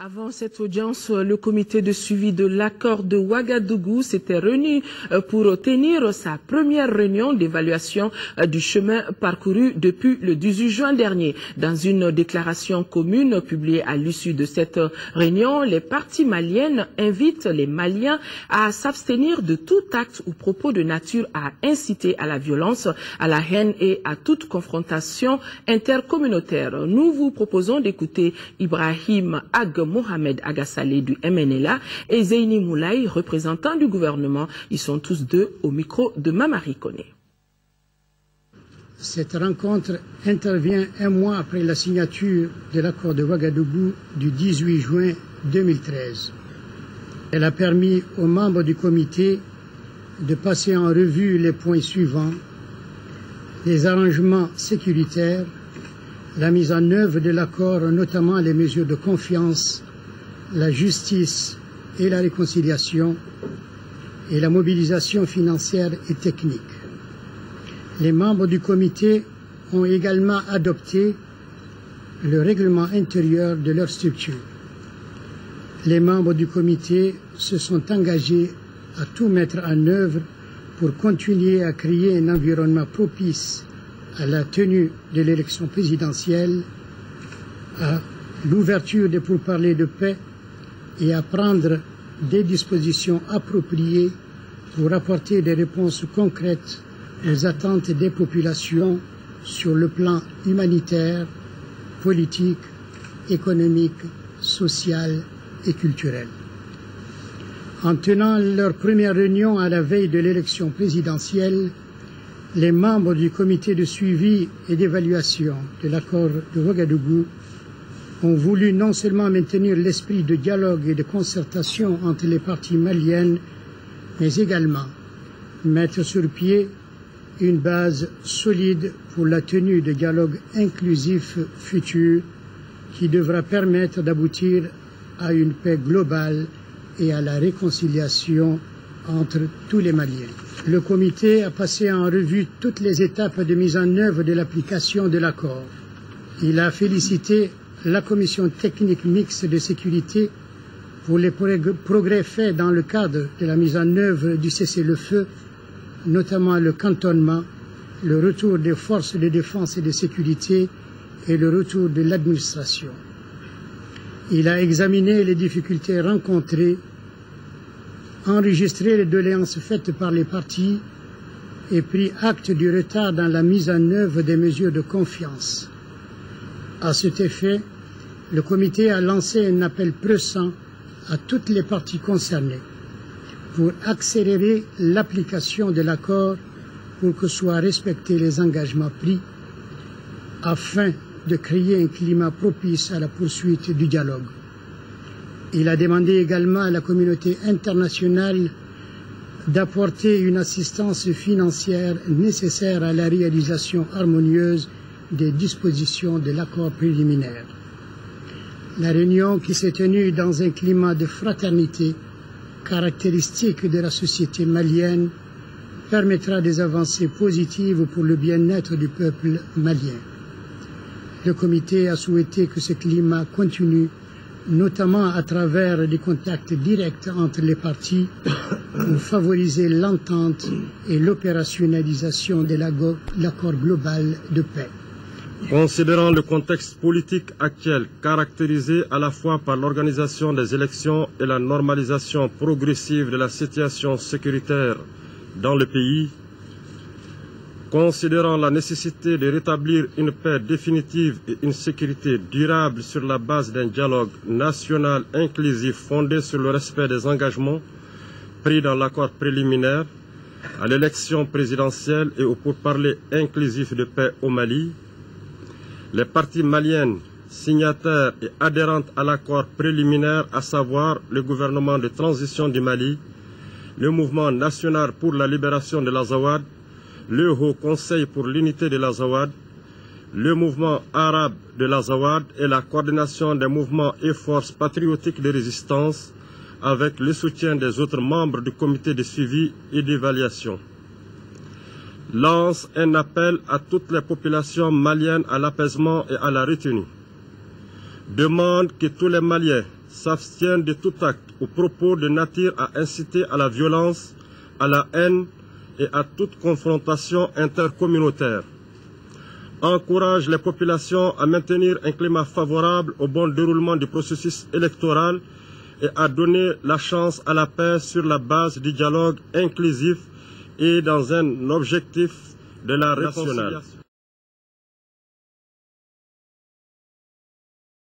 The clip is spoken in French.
Avant cette audience, le comité de suivi de l'accord de Ouagadougou s'était réuni pour tenir sa première réunion d'évaluation du chemin parcouru depuis le 18 juin dernier. Dans une déclaration commune publiée à l'issue de cette réunion, les parties maliennes invitent les Maliens à s'abstenir de tout acte ou propos de nature à inciter à la violence, à la haine et à toute confrontation intercommunautaire. Nous vous proposons d'écouter Ibrahim Mohamed Agassale du MNLA et Zeyni Moulay, représentant du gouvernement. Ils sont tous deux au micro de Mamari Koné. Cette rencontre intervient un mois après la signature de l'accord de Ouagadougou du 18 juin 2013. Elle a permis aux membres du comité de passer en revue les points suivants: les arrangements sécuritaires, la mise en œuvre de l'accord, notamment les mesures de confiance, la justice et la réconciliation, et la mobilisation financière et technique. Les membres du comité ont également adopté le règlement intérieur de leur structure. Les membres du comité se sont engagés à tout mettre en œuvre pour continuer à créer un environnement propice à la tenue de l'élection présidentielle, à l'ouverture des pourparlers de paix et à prendre des dispositions appropriées pour apporter des réponses concrètes aux attentes des populations sur le plan humanitaire, politique, économique, social et culturel. En tenant leur première réunion à la veille de l'élection présidentielle, les membres du comité de suivi et d'évaluation de l'accord de Ouagadougou ont voulu non seulement maintenir l'esprit de dialogue et de concertation entre les parties maliennes, mais également mettre sur pied une base solide pour la tenue de dialogues inclusifs futurs qui devra permettre d'aboutir à une paix globale et à la réconciliation entre tous les Maliens. Le comité a passé en revue toutes les étapes de mise en œuvre de l'application de l'accord. Il a félicité la commission technique mixte de sécurité pour les progrès faits dans le cadre de la mise en œuvre du cessez-le-feu, notamment le cantonnement, le retour des forces de défense et de sécurité et le retour de l'administration. Il a examiné les difficultés rencontrées, enregistré les doléances faites par les parties et pris acte du retard dans la mise en œuvre des mesures de confiance. À cet effet, le comité a lancé un appel pressant à toutes les parties concernées pour accélérer l'application de l'accord pour que soient respectés les engagements pris afin de créer un climat propice à la poursuite du dialogue. Il a demandé également à la communauté internationale d'apporter une assistance financière nécessaire à la réalisation harmonieuse des dispositions de l'accord préliminaire. La réunion, qui s'est tenue dans un climat de fraternité caractéristique de la société malienne, permettra des avancées positives pour le bien-être du peuple malien. Le comité a souhaité que ce climat continue, notamment à travers des contacts directs entre les parties pour favoriser l'entente et l'opérationnalisation de l'accord global de paix. Considérant le contexte politique actuel caractérisé à la fois par l'organisation des élections et la normalisation progressive de la situation sécuritaire dans le pays, considérant la nécessité de rétablir une paix définitive et une sécurité durable sur la base d'un dialogue national inclusif fondé sur le respect des engagements pris dans l'accord préliminaire à l'élection présidentielle et au pourparlers inclusif de paix au Mali, les parties maliennes signataires et adhérentes à l'accord préliminaire, à savoir le gouvernement de transition du Mali, le mouvement national pour la libération de l'Azawad, le Haut Conseil pour l'unité de l'Azawad, le mouvement arabe de l'Azawad et la coordination des mouvements et forces patriotiques de résistance avec le soutien des autres membres du comité de suivi et d'évaluation, lance un appel à toutes les populations maliennes à l'apaisement et à la retenue. Demande que tous les Maliens s'abstiennent de tout acte ou propos de nature à inciter à la violence, à la haine et à toute confrontation intercommunautaire. Encourage les populations à maintenir un climat favorable au bon déroulement du processus électoral et à donner la chance à la paix sur la base du dialogue inclusif et dans un objectif de la réconciliation.